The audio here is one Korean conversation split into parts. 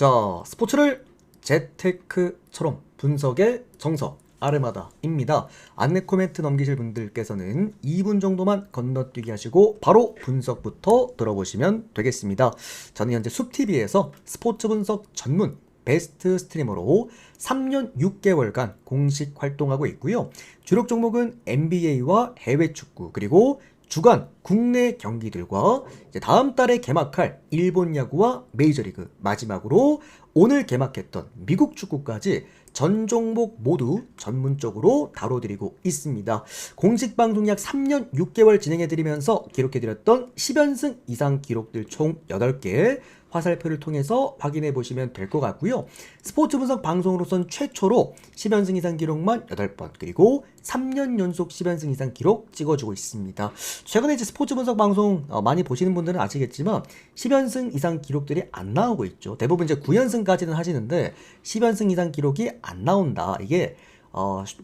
자, 스포츠를 재테크처럼 분석의 정석 아르마다입니다. 안내 코멘트 넘기실 분들께서는 2분 정도만 건너뛰기 하시고 바로 분석부터 들어보시면 되겠습니다. 저는 현재 숲TV에서 스포츠 분석 전문 베스트 스트리머로 3년 6개월간 공식 활동하고 있고요. 주력 종목은 NBA와 해외 축구, 그리고 주간 국내 경기들과 이제 다음 달에 개막할 일본 야구와 메이저리그, 마지막으로 오늘 개막했던 미국 축구까지 전 종목 모두 전문적으로 다뤄드리고 있습니다. 공식 방송 약 3년 6개월 진행해드리면서 기록해드렸던 10연승 이상 기록들 총 8개 화살표를 통해서 확인해 보시면 될 것 같고요. 스포츠 분석 방송으로선 최초로 10연승 이상 기록만 8번, 그리고 3년 연속 10연승 이상 기록 찍어주고 있습니다. 최근에 이제 스포츠 분석 방송 많이 보시는 분들은 아시겠지만 10연승 이상 기록들이 안 나오고 있죠. 대부분 이제 9연승까지는 하시는데 10연승 이상 기록이 안 나온다. 이게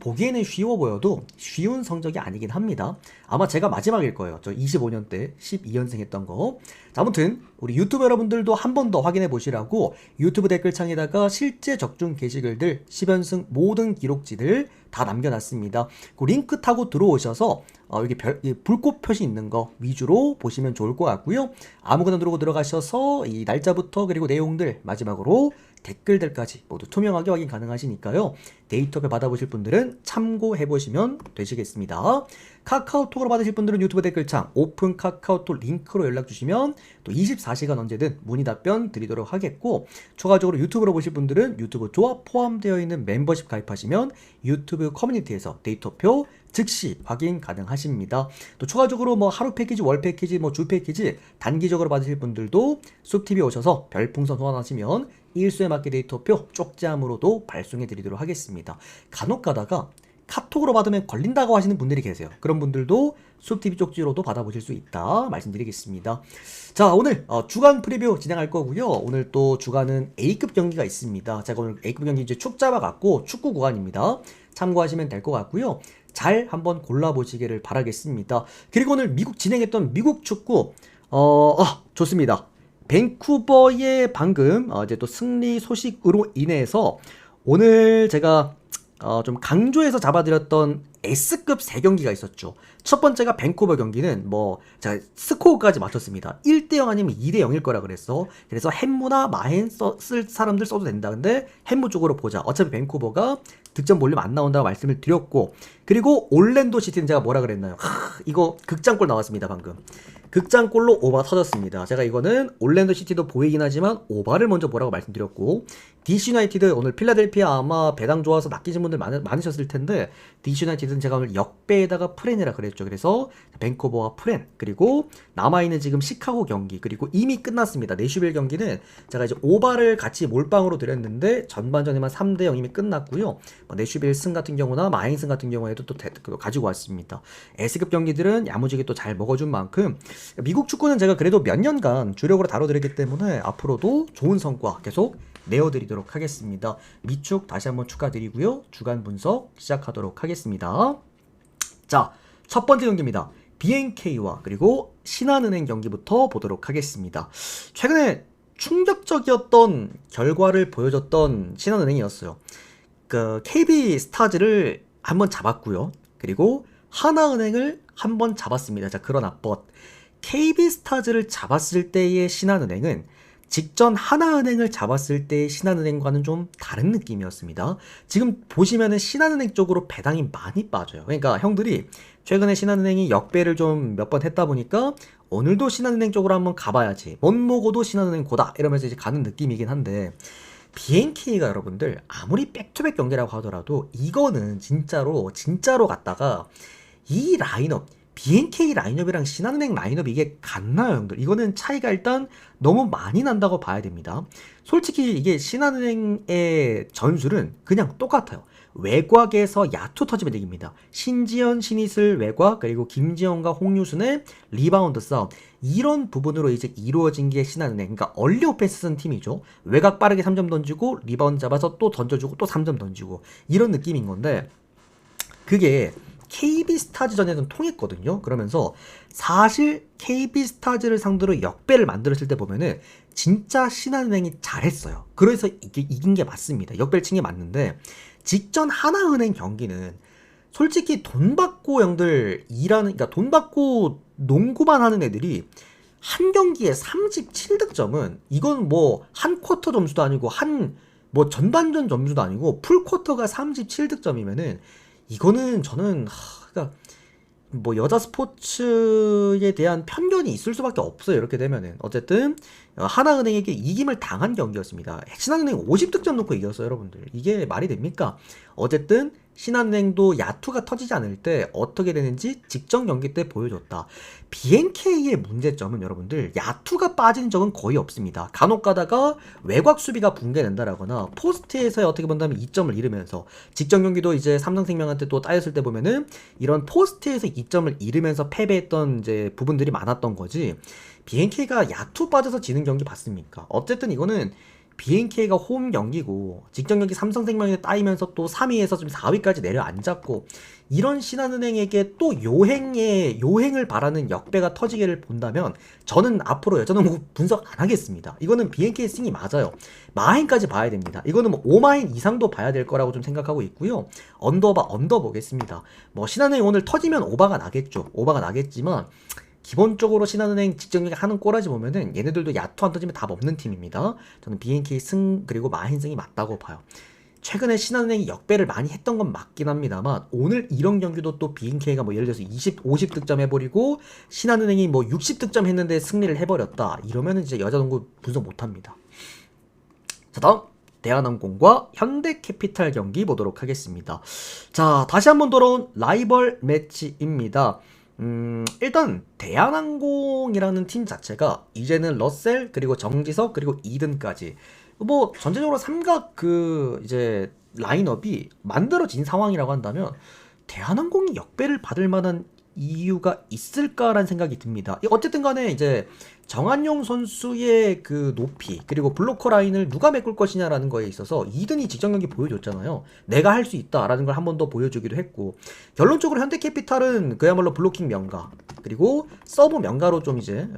보기에는 쉬워 보여도 쉬운 성적이 아니긴 합니다. 아마 제가 마지막일 거예요. 저 25년 때 12연승 했던 거. 자, 아무튼 우리 유튜브 여러분들도 한 번 더 확인해 보시라고 유튜브 댓글창에다가 실제 적중 게시글들 10연승 모든 기록지들 다 남겨놨습니다. 그 링크 타고 들어오셔서 여기 불꽃 표시 있는 거 위주로 보시면 좋을 것 같고요. 아무거나 누르고 들어가셔서 이 날짜부터 그리고 내용들, 마지막으로 댓글들까지 모두 투명하게 확인 가능하시니까요. 데이터표 받아보실 분들은 참고해보시면 되시겠습니다. 카카오톡으로 받으실 분들은 유튜브 댓글창 오픈 카카오톡 링크로 연락주시면 또 24시간 언제든 문의 답변 드리도록 하겠고, 추가적으로 유튜브로 보실 분들은 유튜브 조합 포함되어 있는 멤버십 가입하시면 유튜브 커뮤니티에서 데이터표 즉시 확인 가능하십니다. 또 추가적으로 뭐 하루 패키지, 월 패키지, 뭐 주 패키지 단기적으로 받으실 분들도 숲TV 오셔서 별풍선 소환하시면 일수에 맞게 데이터표 쪽지함으로도 발송해 드리도록 하겠습니다. 간혹 가다가 카톡으로 받으면 걸린다고 하시는 분들이 계세요. 그런 분들도 숲TV 쪽지로도 받아보실 수 있다 말씀드리겠습니다. 자, 오늘 주간 프리뷰 진행할 거고요. 오늘 또 주간은 A급 경기가 있습니다. 제가 오늘 A급 경기 이제 축 잡아갖고 축구 구간입니다. 참고하시면 될 것 같고요. 잘 한번 골라보시기를 바라겠습니다. 그리고 오늘 미국 진행했던 미국 축구 좋습니다. 밴쿠버의 방금 이제 또 승리 소식으로 인해서 오늘 제가 좀 강조해서 잡아드렸던 S급 3경기가 있었죠. 첫 번째가 밴쿠버 경기는 제가 스코어까지 맞췄습니다. 1대0 아니면 2대0일 거라 그래서 햄무나 마헨 쓸 사람들 써도 된다. 근데 햄무 쪽으로 보자. 어차피 밴쿠버가 득점 볼륨 안 나온다고 말씀을 드렸고, 그리고 올랜도 시티는 제가 뭐라 그랬나요? 이거 극장골 나왔습니다. 방금 극장골로 오바 터졌습니다. 제가 이거는 올랜도 시티도 보이긴 하지만 오바를 먼저 보라고 말씀드렸고, DC 유나이티드 오늘 필라델피아 아마 배당 좋아서 낚이신 분들 많으셨을 텐데 DC 유나이티드는 제가 오늘 역배에다가 프렌이라 그랬죠. 그래서 밴쿠버와 프렌, 그리고 남아있는 지금 시카고 경기, 그리고 이미 끝났습니다. 내슈빌 경기는 제가 이제 오바를 같이 몰빵으로 드렸는데 전반전에만 3대0 이미 끝났고요. 내슈빌 승 같은 경우나 마행 승 같은 경우에도 또 가지고 왔습니다. S급 경기들은 야무지게 또 잘 먹어준 만큼 미국 축구는 제가 그래도 몇 년간 주력으로 다뤄드렸기 때문에 앞으로도 좋은 성과 계속 내어드리도록 하겠습니다. 미축 다시 한번 축하드리고요. 주간 분석 시작하도록 하겠습니다. 자, 첫 번째 경기입니다. BNK와 그리고 신한은행 경기부터 보도록 하겠습니다. 최근에 충격적이었던 결과를 보여줬던 신한은행이었어요. KB 스타즈를 한번 잡았고요. 그리고 하나은행을 한번 잡았습니다. 자, 그러나 KB 스타즈를 잡았을 때의 신한은행은 직전 하나은행을 잡았을 때의 신한은행과는 좀 다른 느낌이었습니다. 지금 보시면은 신한은행 쪽으로 배당이 많이 빠져요. 그러니까 형들이 최근에 신한은행이 역배를 좀 몇 번 했다 보니까 오늘도 신한은행 쪽으로 한번 가봐야지, 못 먹어도 신한은행 고다 이러면서 이제 가는 느낌이긴 한데, BNK가 여러분들 아무리 백투백 경기라고 하더라도 이거는 진짜로 갔다가 이 라인업, BNK 라인업이랑 신한은행 라인업 이게 같나요, 형들? 이거는 차이가 일단 너무 많이 난다고 봐야 됩니다. 솔직히 이게 신한은행의 전술은 그냥 똑같아요. 외곽에서 야투 터지면 이깁니다. 신지현, 신이슬 외곽, 그리고 김지현과 홍유순의 리바운드 싸움, 이런 부분으로 이제 이루어진 게 신한은행. 그러니까 얼리 오펜스 쓴 팀이죠. 외곽 빠르게 3점 던지고 리바운드 잡아서 또 던져주고 또 3점 던지고 이런 느낌인 건데, 그게 KB스타즈전에는 통했거든요. 그러면서 사실 KB스타즈를 상대로 역배를 만들었을 때 보면은 진짜 신한은행이 잘했어요. 그래서 이게 이긴 게 맞습니다. 역배를 친 게 맞는데 직전 하나은행 경기는 솔직히 돈 받고 형들 일하는, 그러니까 돈 받고 농구만 하는 애들이 한 경기에 37득점은 이건 뭐 한 쿼터 점수도 아니고 한 뭐 전반전 점수도 아니고 풀 쿼터가 37득점이면은 이거는 저는 그러니까 뭐 여자 스포츠에 대한 편견이 있을 수밖에 없어요. 이렇게 되면은 어쨌든 하나은행에게 이김을 당한 경기였습니다. 신한은행 50득점 놓고 이겼어요, 여러분들. 이게 말이 됩니까? 어쨌든 신한은행도 야투가 터지지 않을 때 어떻게 되는지 직전 경기 때 보여줬다. BNK의 문제점은 여러분들 야투가 빠진 적은 거의 없습니다. 간혹 가다가 외곽 수비가 붕괴된다라거나 포스트에서 어떻게 본다면 2점을 잃으면서 직전 경기도 이제 삼성생명한테 또 따였을 때 보면은 이런 포스트에서 2점을 잃으면서 패배했던 이제 부분들이 많았던 거지. BNK가 야투 빠져서 지는 경기 봤습니까? 어쨌든 이거는 BNK가 홈 경기고 직전 경기 삼성생명에 따이면서 또 3위에서 좀 4위까지 내려앉았고 이런 신한은행에게 또 요행을 바라는 역배가 터지기를 본다면 저는 앞으로 여자농구 분석 안 하겠습니다. 이거는 BNK의 승이 맞아요. 마인까지 봐야 됩니다. 이거는 뭐 5마인 이상도 봐야 될 거라고 좀 생각하고 있고요. 언더 보겠습니다. 뭐 신한은행 오늘 터지면 오바가 나겠죠. 오바가 나겠지만 기본적으로 신한은행 직전 경기 하는 꼬라지 보면은 얘네들도 야투 안 터지면 답 없는 팀입니다. 저는 BNK 승 그리고 마인 승이 맞다고 봐요. 최근에 신한은행이 역배를 많이 했던 건 맞긴 합니다만 오늘 이런 경기도 또 BNK가 뭐 예를 들어서 50득점 해버리고 신한은행이 뭐 60득점 했는데 승리를 해버렸다. 이러면은 이제 여자농구 분석 못합니다. 자, 다음 대한항공과 현대캐피탈 경기 보도록 하겠습니다. 자, 다시 한번 돌아온 라이벌 매치입니다. 일단 대한항공이라는 팀 자체가 이제는 러셀 그리고 정지석 그리고 이든까지 뭐 전체적으로 삼각 그 이제 라인업이 만들어진 상황이라고 한다면 대한항공이 역배를 받을 만한 이유가 있을까라는 생각이 듭니다. 어쨌든 간에 이제 정한용 선수의 그 높이 그리고 블로커 라인을 누가 메꿀 것이냐라는 거에 있어서 이든이 직전 경기 보여줬잖아요. 내가 할 수 있다라는 걸 한 번 더 보여주기도 했고 결론적으로 현대캐피탈은 그야말로 블로킹 명가 그리고 서브 명가로 좀 이제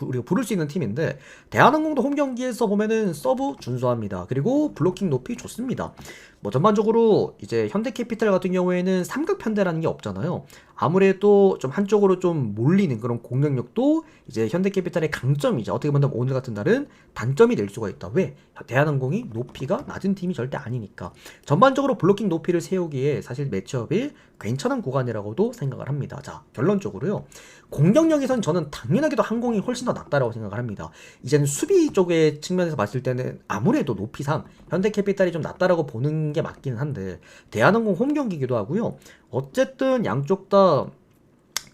우리가 부를 수 있는 팀인데 대한항공도 홈 경기에서 보면은 서브 준수합니다. 그리고 블로킹 높이 좋습니다. 뭐 전반적으로 이제 현대캐피탈 같은 경우에는 삼각 편대라는 게 없잖아요. 아무래도 좀 한쪽으로 좀 몰리는 그런 공격력도 이제 현대캐피탈의 강점이죠. 어떻게 보면 오늘 같은 날은 단점이 될 수가 있다. 왜? 대한항공이 높이가 낮은 팀이 절대 아니니까. 전반적으로 블로킹 높이를 세우기에 사실 매치업이 괜찮은 구간이라고도 생각을 합니다. 자, 결론적으로요. 공격력에선 저는 당연하게도 항공이 훨씬 더 낫다라고 생각을 합니다. 이제는 수비 쪽의 측면에서 봤을 때는 아무래도 높이상 현대캐피탈이 좀 낫다라고 보는 게 맞기는 한데 대한항공 홈 경기기도 하고요. 어쨌든 양쪽 다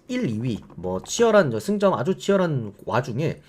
1, 2위 뭐 치열한 승점 아주 치열한 와중에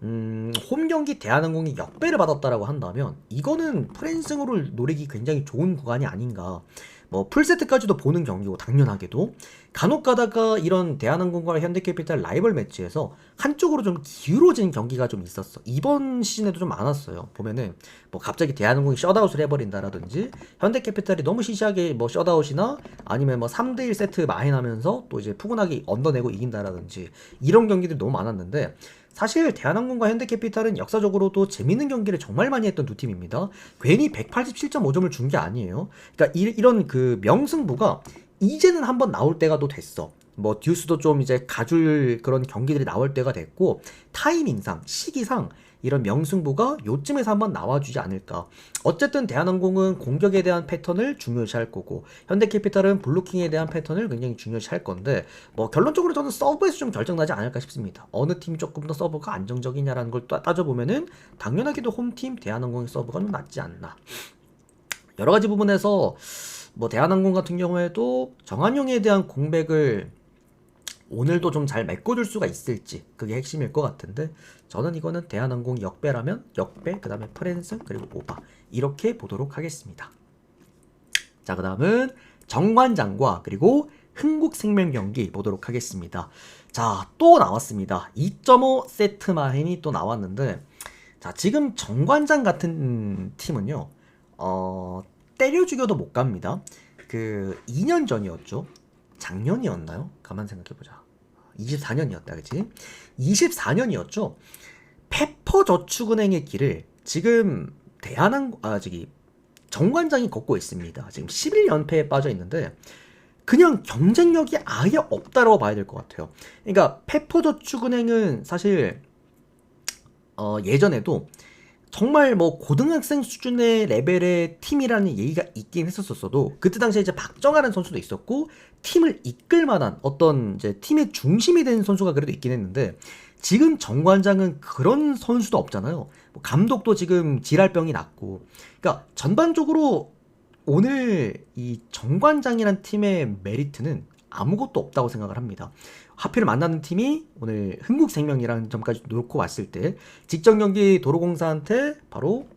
홈 경기 대한항공이 역배를 받았다라고 한다면 이거는 프랜승으로 노리기 굉장히 좋은 구간이 아닌가. 뭐 풀세트까지도 보는 경기고 당연하게도 간혹 가다가 이런 대한항공과 현대캐피탈 라이벌 매치에서 한쪽으로 좀 기울어진 경기가 좀 있었어. 이번 시즌에도 좀 많았어요. 보면은 뭐 갑자기 대한항공이 셧아웃을 해버린다라든지 현대캐피탈이 너무 시시하게 뭐 셧아웃이나 아니면 뭐 3대1 세트 마인하면서 또 이제 푸근하게 얻어내고 이긴다라든지 이런 경기들이 너무 많았는데 사실 대한항공과 현대캐피탈은 역사적으로도 재밌는 경기를 정말 많이 했던 두 팀입니다. 괜히 187.5점을 준 게 아니에요. 그러니까 이런 그 명승부가 이제는 한번 나올 때가 또 됐어. 뭐 듀스도 좀 이제 가줄 그런 경기들이 나올 때가 됐고 타이밍상 시기상 이런 명승부가 요쯤에서 한번 나와주지 않을까. 어쨌든 대한항공은 공격에 대한 패턴을 중요시할 거고 현대캐피탈은 블로킹에 대한 패턴을 굉장히 중요시할 건데 뭐 결론적으로 저는 서브에서 좀 결정나지 않을까 싶습니다. 어느 팀이 조금 더 서브가 안정적이냐라는 걸 따져보면은 당연하게도 홈팀 대한항공의 서브가 좀 낫지 않나. 여러가지 부분에서 뭐 대한항공 같은 경우에도 정한용에 대한 공백을 오늘도 좀 잘 메꿔줄 수가 있을지 그게 핵심일 것 같은데 저는 이거는 대한항공 역배라면 역배 그 다음에 프랜승 그리고 오바 이렇게 보도록 하겠습니다. 자, 그 다음은 정관장과 그리고 흥국생명 경기 보도록 하겠습니다. 자, 또 나왔습니다. 2.5 세트 마인이 또 나왔는데 자, 지금 정관장 같은 팀은요 때려 죽여도 못 갑니다. 그 2년 전이었죠. 작년이었나요? 가만 생각해보자. 24년이었다, 그치? 24년이었죠. 페퍼저축은행의 길을 지금 정관장이 걷고 있습니다. 지금 11연패에 빠져 있는데 그냥 경쟁력이 아예 없다라고 봐야 될 것 같아요. 그러니까 페퍼저축은행은 사실 예전에도 정말 뭐 고등학생 수준의 레벨의 팀이라는 얘기가 있긴 했었어도 그때 당시에 이제 박정하는 선수도 있었고 팀을 이끌 만한 어떤 이제 팀의 중심이 된 선수가 그래도 있긴 했는데 지금 정관장은 그런 선수도 없잖아요. 뭐 감독도 지금 질랄병이 났고 그러니까 전반적으로 오늘 이 정관장이란 팀의 메리트는 아무것도 없다고 생각을 합니다. 하필 만나는 팀이 오늘 흥국생명이라는 점까지 놓고 왔을 때 직전 경기 도로공사한테 바로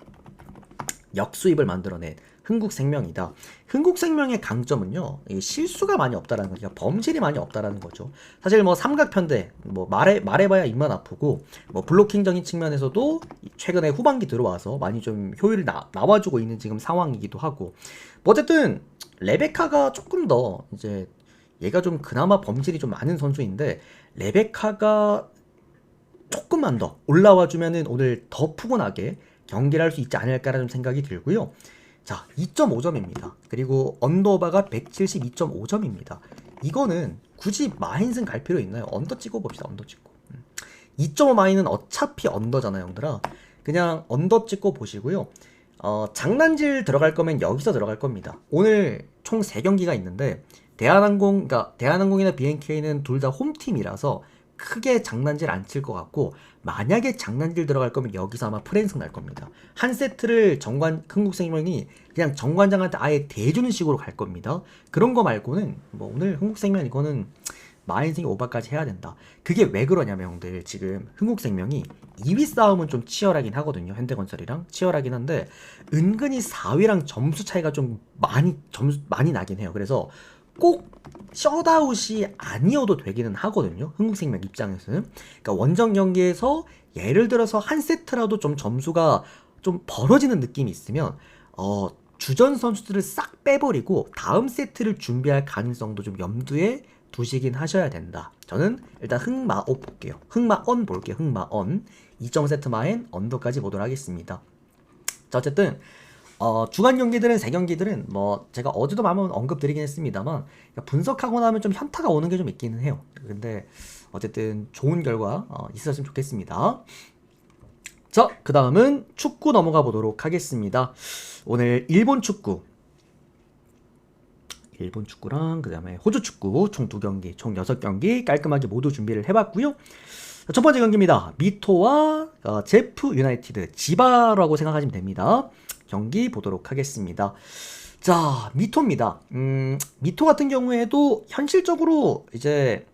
역수입을 만들어낸 흥국생명이다. 흥국생명의 강점은요, 실수가 많이 없다라는 거죠. 범실이 많이 없다라는 거죠. 사실 뭐 삼각편대, 뭐 말해봐야 입만 아프고, 뭐 블로킹적인 측면에서도 최근에 후반기 들어와서 많이 좀 효율이 나와주고 있는 지금 상황이기도 하고, 뭐 어쨌든 레베카가 조금 더 이제 얘가 좀 그나마 범실이 좀 많은 선수인데 레베카가 조금만 더 올라와주면은 오늘 더 푸근하게 경기를 할 수 있지 않을까라는 생각이 들고요. 자, 2.5점입니다. 그리고 언더바가 172.5점입니다. 이거는 굳이 마인승 갈 필요 있나요? 언더 찍어봅시다. 언더 찍고 2.5 마인은 어차피 언더잖아요, 형들아. 그냥 언더 찍고 보시고요. 장난질 들어갈 거면 여기서 들어갈 겁니다. 오늘 총 3경기가 있는데 대한항공이나 BNK는 둘 다 홈팀이라서 크게 장난질 안 칠 것 같고 만약에 장난질 들어갈 거면 여기서 아마 프랜승 날 겁니다. 한 세트를 흥국생명이 그냥 정관장한테 아예 대주는 식으로 갈 겁니다. 그런 거 말고는 뭐 오늘 흥국생명 이거는 마인승이 오버까지 해야 된다. 그게 왜 그러냐면 형들 지금 흥국생명이 2위 싸움은 좀 치열하긴 하거든요. 현대건설이랑 치열하긴 한데 은근히 4위랑 점수 차이가 좀 많이 나긴 해요. 그래서 꼭 셧아웃이 아니어도 되기는 하거든요. 흥국생명 입장에서는. 그러니까 원정 경기에서 예를 들어서 한 세트라도 좀 점수가 좀 벌어지는 느낌이 있으면 주전 선수들을 싹 빼버리고 다음 세트를 준비할 가능성도 좀 염두에 두시긴 하셔야 된다. 저는 일단 흥마업 볼게요. 흥마언 볼게요. 흥마언 2.5세트 마인 언더까지 보도록 하겠습니다. 자, 어쨌든 주간 경기들은 3경기들은 뭐 제가 어제도 한번 언급드리긴 했습니다만 분석하고 나면 좀 현타가 오는 게 좀 있기는 해요. 근데 어쨌든 좋은 결과 있었으면 좋겠습니다. 자, 그 다음은 축구 넘어가 보도록 하겠습니다. 오늘 일본 축구랑 그 다음에 호주 축구 총 2경기, 총 6경기 깔끔하게 모두 준비를 해봤고요. 첫 번째 경기입니다. 미토와 제프 유나이티드 지바라고 생각하시면 됩니다. 경기 보도록 하겠습니다. 자, 미토입니다. 미토 같은 경우에도 현실적으로 이제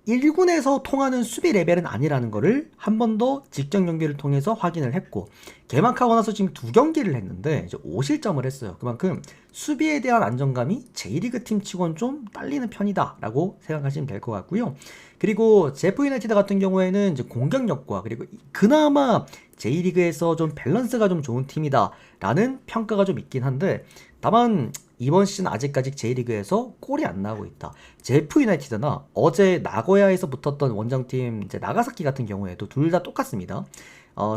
1군에서 통하는 수비 레벨은 아니라는 거를 한 번 더 직전 경기를 통해서 확인을 했고 개막하고 나서 지금 2경기를 했는데 이제 5실점을 했어요. 그만큼 수비에 대한 안정감이 J리그 팀 치고는 좀 딸리는 편이다 라고 생각하시면 될 것 같고요. 그리고 제프 유나이티드 같은 경우에는 이제 공격력과 그리고 그나마 J리그에서 좀 밸런스가 좀 좋은 팀이다 라는 평가가 좀 있긴 한데 다만 이번 시즌 아직까지 J리그에서 골이 안 나오고 있다. 제프 유나이티드나 어제 나고야에서 붙었던 원정팀 이제 나가사키 같은 경우에도 둘 다 똑같습니다.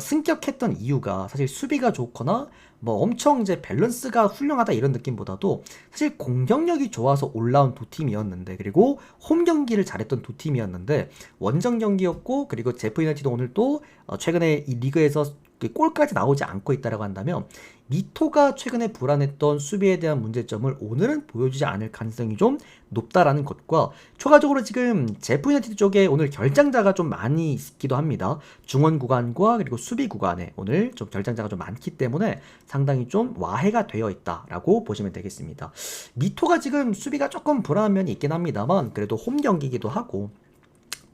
승격했던 이유가 사실 수비가 좋거나 뭐 엄청 이제 밸런스가 훌륭하다 이런 느낌보다도 사실 공격력이 좋아서 올라온 두 팀이었는데 그리고 홈 경기를 잘했던 두 팀이었는데 원정 경기였고 그리고 제프 유나이티드 오늘 또 최근에 이 리그에서 골까지 나오지 않고 있다라고 한다면 미토가 최근에 불안했던 수비에 대한 문제점을 오늘은 보여주지 않을 가능성이 좀 높다라는 것과 추가적으로 지금 제프 유나이티드 쪽에 오늘 결장자가 좀 많이 있기도 합니다. 중원 구간과 그리고 수비 구간에 오늘 좀 결장자가 좀 많기 때문에 상당히 좀 와해가 되어 있다라고 보시면 되겠습니다. 미토가 지금 수비가 조금 불안한 면이 있긴 합니다만 그래도 홈 경기이기도 하고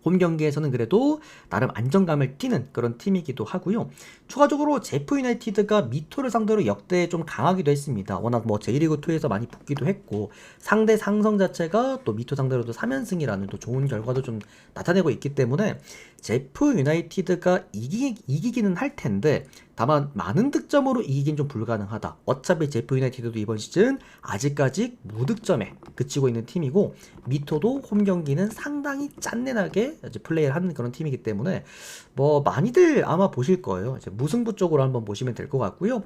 홈 경기에서는 그래도 나름 안정감을 띠는 그런 팀이기도 하고요. 추가적으로 제프 유나이티드가 미토를 상대로 역대 좀 강하기도 했습니다. 워낙 뭐 J리그2에서 많이 붙기도 했고 상대 상성 자체가 또 미토 상대로도 3연승이라는 또 좋은 결과도 좀 나타내고 있기 때문에 제프 유나이티드가 이기기는 할 텐데 다만 많은 득점으로 이기긴 좀 불가능하다. 어차피 제프 유나이티드도 이번 시즌 아직까지 무득점에 그치고 있는 팀이고 미토도 홈 경기는 상당히 짠내나게 이제 플레이를 하는 그런 팀이기 때문에 뭐 많이들 아마 보실 거예요. 이제 무승부 쪽으로 한번 보시면 될 것 같고요.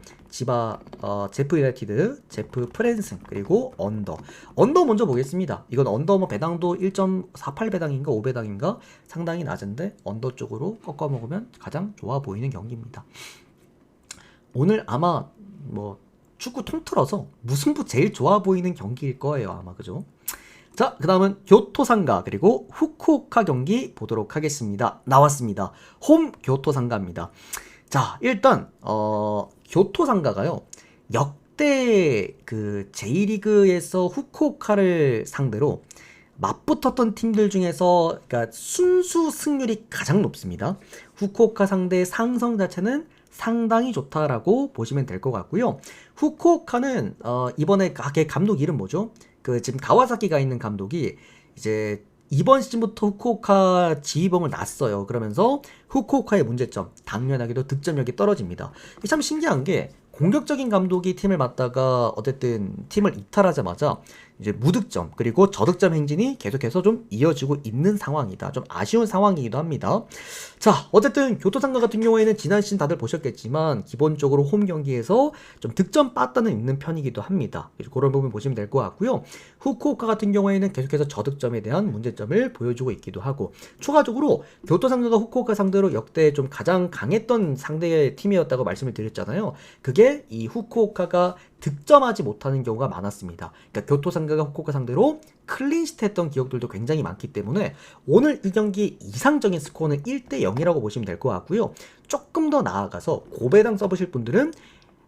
제프 유나이티드, 제프 프랜슨 그리고 언더 먼저 보겠습니다. 이건 언더 뭐 배당도 1.48 배당인가 5 배당인가 상당히 낮은데 언더 쪽으로 꺾어 먹으면 가장 좋아 보이는 경기입니다. 오늘 아마 뭐 축구 통틀어서 무승부 제일 좋아 보이는 경기일 거예요 아마. 그죠? 자, 그 다음은 교토상가 그리고 후쿠오카 경기 보도록 하겠습니다. 나왔습니다. 홈 교토상가입니다. 자, 일단 교토상가가요 역대 그 J리그에서 후쿠오카를 상대로 맞붙었던 팀들 중에서 그러니까 순수 승률이 가장 높습니다. 후쿠오카 상대의 상성 자체는 상당히 좋다라고 보시면 될 것 같고요. 후쿠오카는 이번에 걔 감독 이름 뭐죠? 그 지금 가와사키가 있는 감독이 이제 이번 시즌부터 후쿠오카 지휘봉을 놨어요. 그러면서 후쿠오카의 문제점, 당연하게도 득점력이 떨어집니다. 참 신기한 게 공격적인 감독이 팀을 맡다가 어쨌든 팀을 이탈하자마자 이제 무득점 그리고 저득점 행진이 계속해서 좀 이어지고 있는 상황이다. 좀 아쉬운 상황이기도 합니다. 자, 어쨌든 교토상가 같은 경우에는 지난 시즌 다들 보셨겠지만 기본적으로 홈 경기에서 좀 득점 빠따는 있는 편이기도 합니다. 그런 부분 보시면 될 것 같고요. 후쿠오카 같은 경우에는 계속해서 저득점에 대한 문제점을 보여주고 있기도 하고 추가적으로 교토상가가 후쿠오카 상대로 역대 좀 가장 강했던 상대의 팀이었다고 말씀을 드렸잖아요. 그게 이 후쿠오카가 득점하지 못하는 경우가 많았습니다. 그러니까 교토상가가 후쿠오카 상대로 클린시트 했던 기억들도 굉장히 많기 때문에 오늘 이 경기 이상적인 스코어는 1대0이라고 보시면 될 것 같고요. 조금 더 나아가서 고배당 써보실 분들은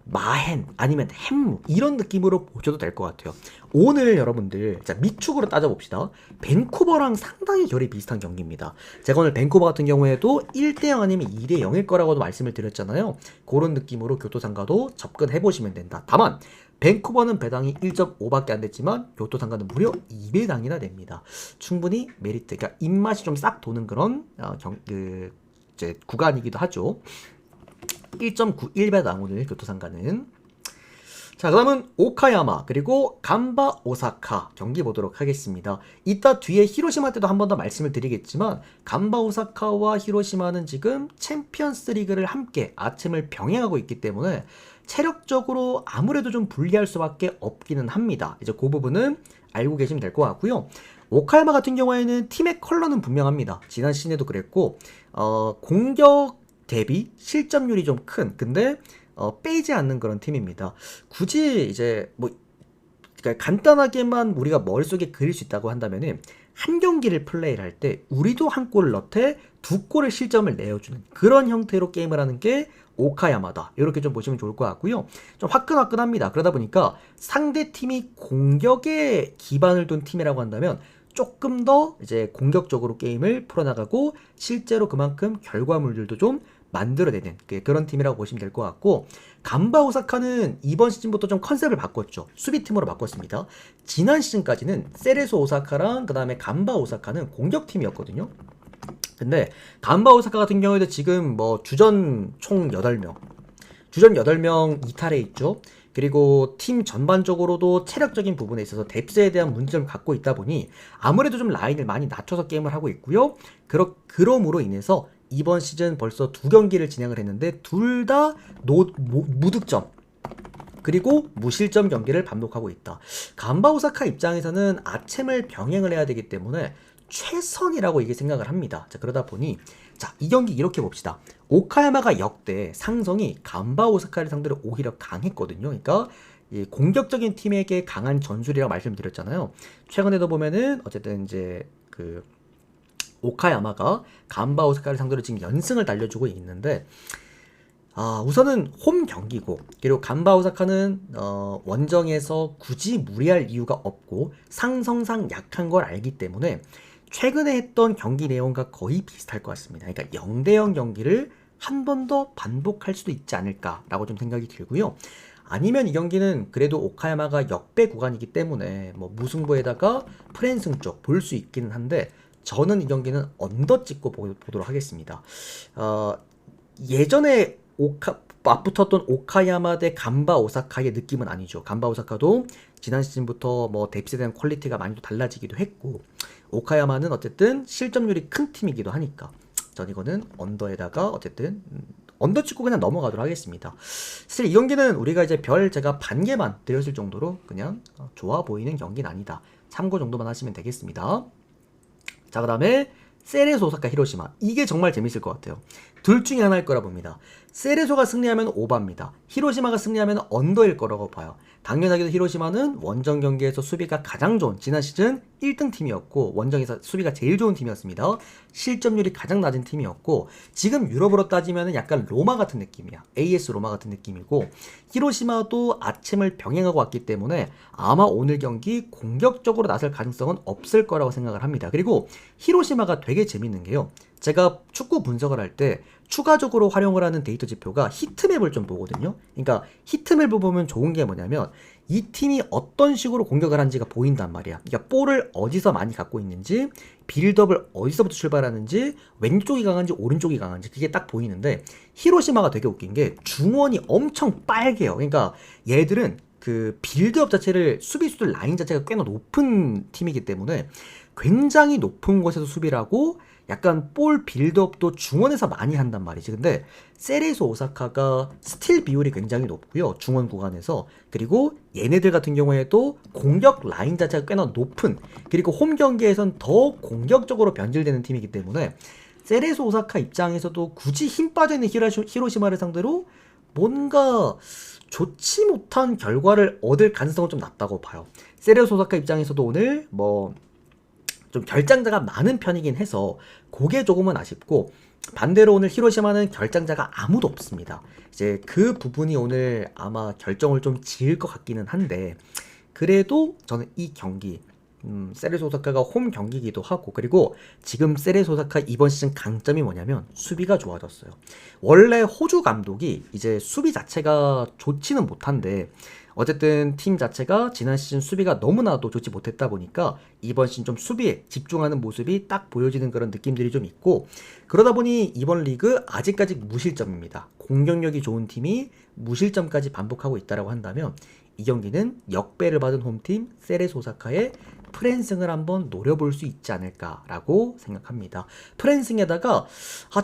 마헨 아니면 햄무 이런 느낌으로 보셔도 될 것 같아요. 오늘 여러분들 자 미축으로 따져봅시다. 밴쿠버랑 상당히 결이 비슷한 경기입니다. 제가 오늘 밴쿠버 같은 경우에도 1대0 아니면 2대0일 거라고도 말씀을 드렸잖아요. 그런 느낌으로 교토상가도 접근해보시면 된다. 다만 밴쿠버는 배당이 1.5밖에 안 됐지만 교토상가는 무려 2배당이나 됩니다. 충분히 메리트, 그러니까 입맛이 좀 싹 도는 그런 이제 구간이기도 하죠. 1.91배당 오늘 교토상가는. 자, 그 다음은 오카야마 그리고 간바 오사카 경기 보도록 하겠습니다. 이따 뒤에 히로시마 때도 한 번 더 말씀을 드리겠지만 간바 오사카와 히로시마는 지금 챔피언스 리그를 함께 아침을 병행하고 있기 때문에 체력적으로 아무래도 좀 불리할 수밖에 없기는 합니다. 이제 그 부분은 알고 계시면 될 것 같고요. 오카야마 같은 경우에는 팀의 컬러는 분명합니다. 지난 시즌에도 그랬고 공격 대비 실점률이 좀 큰 근데 빼지 않는 그런 팀입니다. 굳이 이제 뭐 그러니까 간단하게만 우리가 머릿속에 그릴 수 있다고 한다면은 한 경기를 플레이를 할 때 우리도 한 골을 넣되 두 골의 실점을 내어주는 그런 형태로 게임을 하는 게 오카야마다. 이렇게 좀 보시면 좋을 것 같고요. 좀 화끈화끈합니다. 그러다 보니까 상대 팀이 공격에 기반을 둔 팀이라고 한다면 조금 더 이제 공격적으로 게임을 풀어나가고 실제로 그만큼 결과물들도 좀 만들어내는 그런 팀이라고 보시면 될 것 같고 간바 오사카는 이번 시즌부터 좀 컨셉을 바꿨죠. 수비팀으로 바꿨습니다. 지난 시즌까지는 세레소 오사카랑 그 다음에 간바 오사카는 공격팀이었거든요. 근데 간바 오사카 같은 경우에도 지금 뭐 주전 총 8명 이탈해 있죠. 그리고 팀 전반적으로도 체력적인 부분에 있어서 뎁스에 대한 문제점을 갖고 있다 보니 아무래도 좀 라인을 많이 낮춰서 게임을 하고 있고요. 그럼으로 인해서 이번 시즌 벌써 2경기를 진행을 했는데 둘 다 무득점 그리고 무실점 경기를 반복하고 있다. 간바 오사카 입장에서는 아챔을 병행을 해야 되기 때문에 최선이라고 이게 생각을 합니다. 자, 그러다 보니 이 경기 이렇게 봅시다. 오카야마가 역대 상성이 간바 오사카를 상대로 오히려 강했거든요. 그러니까 이 공격적인 팀에게 강한 전술이라고 말씀드렸잖아요. 최근에도 보면은 어쨌든 이제 오카야마가 간바 오사카를 상대로 지금 연승을 달려주고 있는데 우선은 홈 경기고 그리고 간바 오사카는 원정에서 굳이 무리할 이유가 없고 상성상 약한 걸 알기 때문에 최근에 했던 경기 내용과 거의 비슷할 것 같습니다. 그러니까 0대0 경기를 한 번 더 반복할 수도 있지 않을까라고 좀 생각이 들고요. 아니면 이 경기는 그래도 오카야마가 역배 구간이기 때문에 뭐 무승부에다가 프랜승 쪽 볼 수 있기는 한데 저는 이 경기는 언더 찍고 보도록 하겠습니다. 예전에 맞붙었던 오카야마 대 간바 오사카의 느낌은 아니죠. 간바 오사카도 지난 시즌부터 뭐 대피에 대한 퀄리티가 많이 또 달라지기도 했고, 오카야마는 어쨌든 실점률이 큰 팀이기도 하니까 전 이거는 언더에다가 어쨌든 언더 찍고 그냥 넘어가도록 하겠습니다. 사실 이 경기는 우리가 이제 별 제가 반 개만 드렸을 정도로 그냥 좋아 보이는 경기는 아니다. 참고 정도만 하시면 되겠습니다. 자, 그 다음에 세레소 오사카 히로시마. 이게 정말 재밌을 것 같아요. 둘 중에 하나일 거라 봅니다. 세레소가 승리하면 오바입니다. 히로시마가 승리하면 언더일 거라고 봐요. 당연하게도 히로시마는 원정 경기에서 수비가 가장 좋은, 지난 시즌 1등 팀이었고 원정에서 수비가 제일 좋은 팀이었습니다. 실점률이 가장 낮은 팀이었고 지금 유럽으로 따지면 약간 로마 같은 느낌이야. AS 로마 같은 느낌이고, 히로시마도 아침을 병행하고 왔기 때문에 아마 오늘 경기 공격적으로 나설 가능성은 없을 거라고 생각을 합니다. 그리고 히로시마가 되게 재밌는 게요, 제가 축구 분석을 할 때 추가적으로 활용을 하는 데이터 지표가 히트맵을 좀 보거든요. 그러니까 히트맵을 보면 좋은 게 뭐냐면 이 팀이 어떤 식으로 공격을 하는지가 보인단 말이야. 그러니까 볼을 어디서 많이 갖고 있는지, 빌드업을 어디서부터 출발하는지, 왼쪽이 강한지 오른쪽이 강한지 그게 딱 보이는데, 히로시마가 되게 웃긴 게 중원이 엄청 빨개요. 그러니까 얘들은 그 빌드업 자체를, 수비수들 라인 자체가 꽤나 높은 팀이기 때문에 굉장히 높은 곳에서 수비를 하고 약간 볼 빌드업도 중원에서 많이 한단 말이지. 근데 세레소 오사카가 스틸 비율이 굉장히 높고요, 중원 구간에서. 그리고 얘네들 같은 경우에도 공격 라인 자체가 꽤나 높은, 그리고 홈 경기에선 더 공격적으로 변질되는 팀이기 때문에 세레소 오사카 입장에서도 굳이 힘 빠져있는 히로시마를 상대로 뭔가 좋지 못한 결과를 얻을 가능성은 좀 낮다고 봐요. 세레소 오사카 입장에서도 오늘 좀 결장자가 많은 편이긴 해서 그게 조금은 아쉽고, 반대로 오늘 히로시마는 결장자가 아무도 없습니다. 이제 그 부분이 오늘 아마 결정을 좀 지을 것 같기는 한데, 그래도 저는 이 경기 세레소 오사카가 홈 경기이기도 하고, 그리고 지금 세레소 오사카 이번 시즌 강점이 뭐냐면 수비가 좋아졌어요. 원래 호주 감독이 이제 수비 자체가 좋지는 못한데, 어쨌든 팀 자체가 지난 시즌 수비가 너무나도 좋지 못했다 보니까 이번 시즌 좀 수비에 집중하는 모습이 딱 보여지는 그런 느낌들이 좀 있고, 그러다 보니 이번 리그 아직까지 무실점입니다. 공격력이 좋은 팀이 무실점까지 반복하고 있다라고 한다면 이 경기는 역배를 받은 홈팀 세레소 오사카의 프랜승을 한번 노려볼 수 있지 않을까라고 생각합니다. 프랜승에다가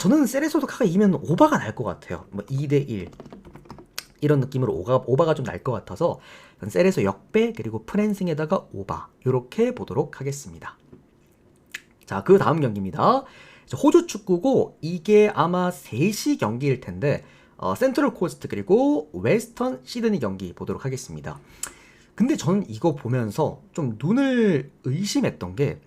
저는 세레소 오사카가 이기면 오바가 날 것 같아요. 뭐 2대1 이런 느낌으로 오바가 좀 날 것 같아서 세레소 역배 그리고 프랜승에다가 오바, 이렇게 보도록 하겠습니다. 자, 그 다음 경기입니다. 호주 축구고 이게 아마 3시 경기일 텐데 센트럴 코스트 그리고 웨스턴 시드니 경기 보도록 하겠습니다. 근데 저는 이거 보면서 좀 눈을 의심했던 게,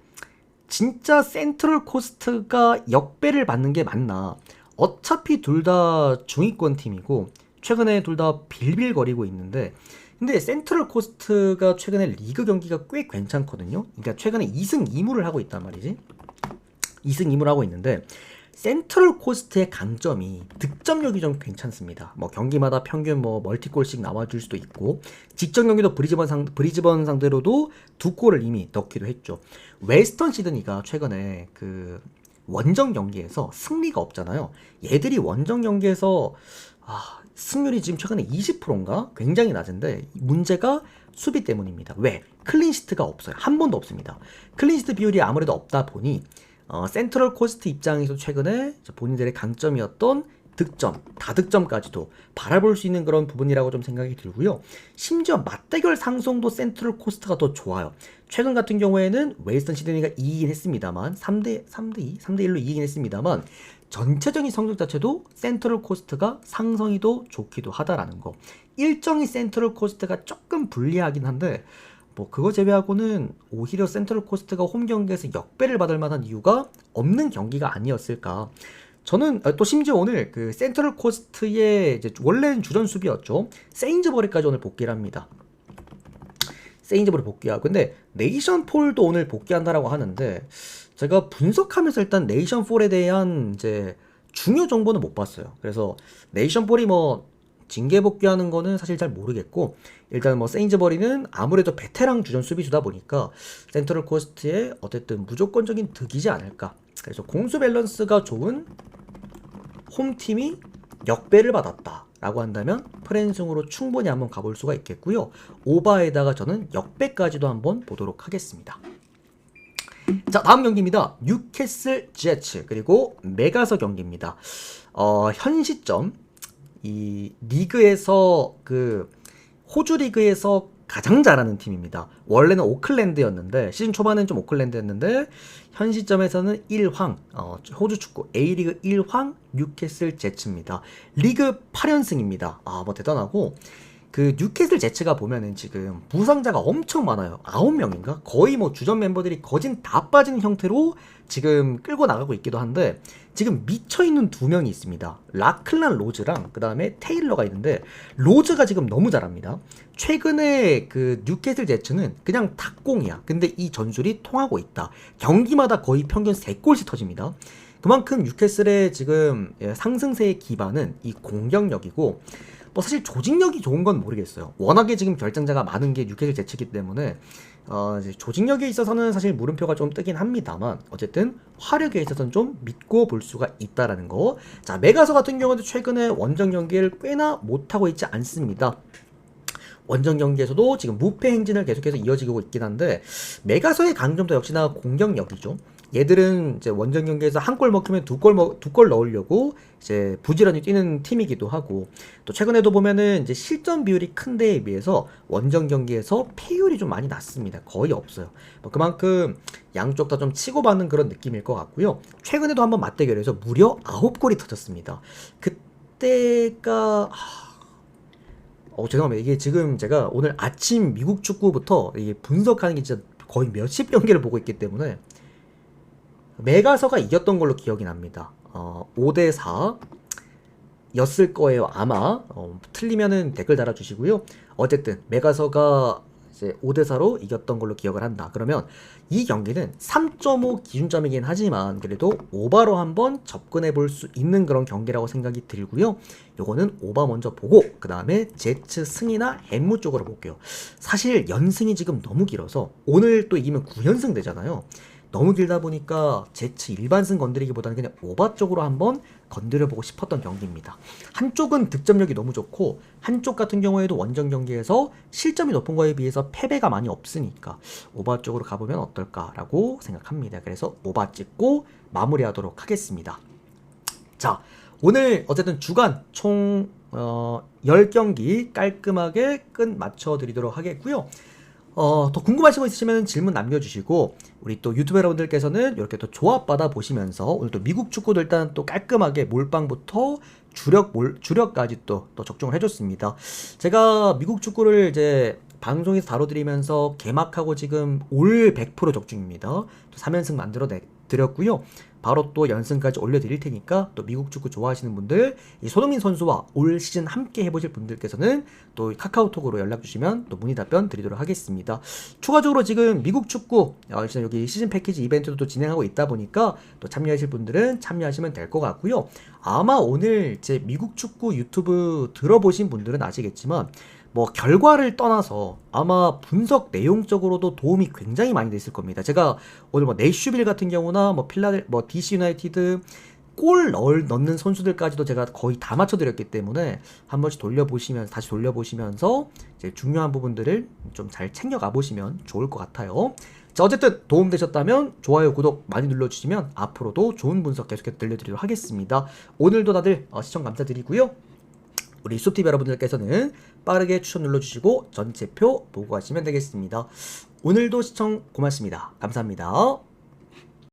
진짜 센트럴 코스트가 역배를 받는 게 맞나? 어차피 둘 다 중위권 팀이고 최근에 둘 다 빌빌거리고 있는데, 근데 센트럴 코스트가 최근에 리그 경기가 꽤 괜찮거든요. 그러니까 최근에 2승 2무를 하고 있단 말이지. 2승 2무를 하고 있는데, 센트럴 코스트의 강점이 득점력이 좀 괜찮습니다. 뭐 경기마다 평균 멀티골씩 나와줄 수도 있고, 직전 경기도 브리즈번 상대로도 2골을 이미 넣기도 했죠. 웨스턴 시드니가 최근에 그 원정 경기에서 승리가 없잖아요. 얘들이 원정 경기에서 승률이 지금 최근에 20%인가? 굉장히 낮은데 문제가 수비 때문입니다. 왜? 클린시트가 없어요. 한 번도 없습니다. 클린시트 비율이 아무래도 없다 보니 센트럴 코스트 입장에서 최근에 본인들의 강점이었던 득점, 다득점까지도 바라볼 수 있는 그런 부분이라고 좀 생각이 들고요. 심지어 맞대결 상성도 센트럴 코스트가 더 좋아요. 최근 같은 경우에는 웨스턴 시드니가 이기긴 했습니다만 3대1로 이기긴 했습니다만 전체적인 성적 자체도 센트럴 코스트가 상성이 더 좋기도 하다라는 거. 일정이 센트럴 코스트가 조금 불리하긴 한데 그거 제외하고는 오히려 센트럴 코스트가 홈 경기에서 역배를 받을 만한 이유가 없는 경기가 아니었을까. 저는 또 심지어 오늘 그 센트럴 코스트의 이제 원래는 주전 수비였죠. 세인즈버리까지 오늘 복귀를 합니다. 세인즈버리 복귀하고, 근데 네이션폴도 오늘 복귀한다라고 하는데 제가 분석하면서 일단 네이션폴에 대한 이제 중요 정보는 못 봤어요. 그래서 네이션폴이 징계 복귀하는 거는 사실 잘 모르겠고, 일단 뭐 세인즈버리는 아무래도 베테랑 주전 수비수다 보니까 센트럴 코스트에 어쨌든 무조건적인 득이지 않을까. 그래서 공수 밸런스가 좋은 홈팀이 역배를 받았다 라고 한다면 프랜승으로 충분히 한번 가볼 수가 있겠고요. 오바에다가 저는 역배까지도 한번 보도록 하겠습니다. 자, 다음 경기입니다. 뉴캐슬 제츠 그리고 메가서 경기입니다. 현 시점 이 리그에서 호주 리그에서 가장 잘하는 팀입니다. 원래는 오클랜드였는데 시즌 초반엔 좀 오클랜드였는데 현 시점에서는 1황 호주 축구 A리그 1황 뉴캐슬 제츠입니다. 리그 8연승입니다. 뭐 대단하고 뉴캐슬 제츠가 보면은 지금 부상자가 엄청 많아요. 9명인가? 거의 뭐 주전 멤버들이 거진 다 빠진 형태로 지금 끌고 나가고 있기도 한데 지금 미쳐있는 2명이 있습니다. 라클란 로즈랑 그 다음에 테일러가 있는데 로즈가 지금 너무 잘합니다. 최근에 뉴캐슬 제츠는 그냥 닭공이야. 근데 이 전술이 통하고 있다. 경기마다 거의 평균 3골씩 터집니다. 그만큼 뉴캐슬의 지금 상승세의 기반은 이 공격력이고 뭐 사실 조직력이 좋은 건 모르겠어요. 워낙에 지금 결장자가 많은 게 뉴캐슬 제치기 때문에 이제 조직력에 있어서는 사실 물음표가 좀 뜨긴 합니다만 어쨌든 화력에 있어서는 좀 믿고 볼 수가 있다라는 거. 자, 메가서 같은 경우도 최근에 원정 경기를 꽤나 못하고 있지 않습니다. 원정 경기에서도 지금 무패 행진을 계속해서 이어지고 있긴 한데 메가서의 강점도 역시나 공격력이죠. 얘들은 이제 원정 경기에서 한 골 먹히면 두 골 넣으려고 이제 부지런히 뛰는 팀이기도 하고 또 최근에도 보면은 이제 실점 비율이 큰 데에 비해서 원정 경기에서 패율이 좀 많이 낮습니다. 거의 없어요. 그만큼 양쪽 다 좀 치고받는 그런 느낌일 것 같고요. 최근에도 한번 맞대결에서 무려 9골이 터졌습니다. 그때가 죄송합니다. 이게 지금 제가 오늘 아침 미국 축구부터 이게 분석하는 게 진짜 거의 몇십 경기를 보고 있기 때문에 메가서가 이겼던 걸로 기억이 납니다. 5대4 였을 거예요. 아마 틀리면은 댓글 달아주시고요. 어쨌든 메가서가 이제 5대4로 이겼던 걸로 기억을 한다. 그러면 이 경기는 3.5 기준점이긴 하지만 그래도 오바로 한번 접근해 볼 수 있는 그런 경기라고 생각이 들고요. 요거는 오바 먼저 보고 그 다음에 제츠 승이나 햄무 쪽으로 볼게요. 사실 연승이 지금 너무 길어서 오늘 또 이기면 9연승 되잖아요. 너무 길다 보니까 제츠 일반승 건드리기보다는 그냥 오바 쪽으로 한번 건드려보고 싶었던 경기입니다. 한쪽은 득점력이 너무 좋고 한쪽 같은 경우에도 원정 경기에서 실점이 높은 거에 비해서 패배가 많이 없으니까 오바 쪽으로 가보면 어떨까라고 생각합니다. 그래서 오바 찍고 마무리하도록 하겠습니다. 자, 오늘 어쨌든 주간 총 10경기 깔끔하게 끝 맞춰드리도록 하겠고요. 더 궁금하신 거 있으시면 질문 남겨주시고 우리 또 유튜브 여러분들께서는 이렇게 또 조합 받아 보시면서 오늘 또 미국 축구도 일단 또 깔끔하게 몰빵부터 주력까지 또 적중을 해줬습니다. 제가 미국 축구를 이제 방송에서 다뤄드리면서 개막하고 지금 올 100% 적중입니다. 또 3연승 만들어 드렸고요. 바로 또 연승까지 올려드릴 테니까 또 미국 축구 좋아하시는 분들 이 손흥민 선수와 올 시즌 함께 해보실 분들께서는 또 카카오톡으로 연락주시면 또 문의 답변 드리도록 하겠습니다. 추가적으로 지금 미국 축구 여기 시즌 패키지 이벤트도 또 진행하고 있다 보니까 또 참여하실 분들은 참여하시면 될 것 같고요. 아마 오늘 제 미국 축구 유튜브 들어보신 분들은 아시겠지만 뭐 결과를 떠나서 아마 분석 내용적으로도 도움이 굉장히 많이 됐을 겁니다. 제가 오늘 뭐 내슈빌 같은 경우나 뭐 DC 유나이티드 골 넣는 선수들까지도 제가 거의 다 맞춰드렸기 때문에 한 번씩 다시 돌려보시면서 이제 중요한 부분들을 좀 잘 챙겨가 보시면 좋을 것 같아요. 자, 어쨌든 도움되셨다면 좋아요, 구독 많이 눌러주시면 앞으로도 좋은 분석 계속해서 들려드리도록 하겠습니다. 오늘도 다들 시청 감사드리고요. 우리 수업TV 여러분들께서는 빠르게 추천 눌러주시고 전체표 보고 가시면 되겠습니다. 오늘도 시청 고맙습니다. 감사합니다.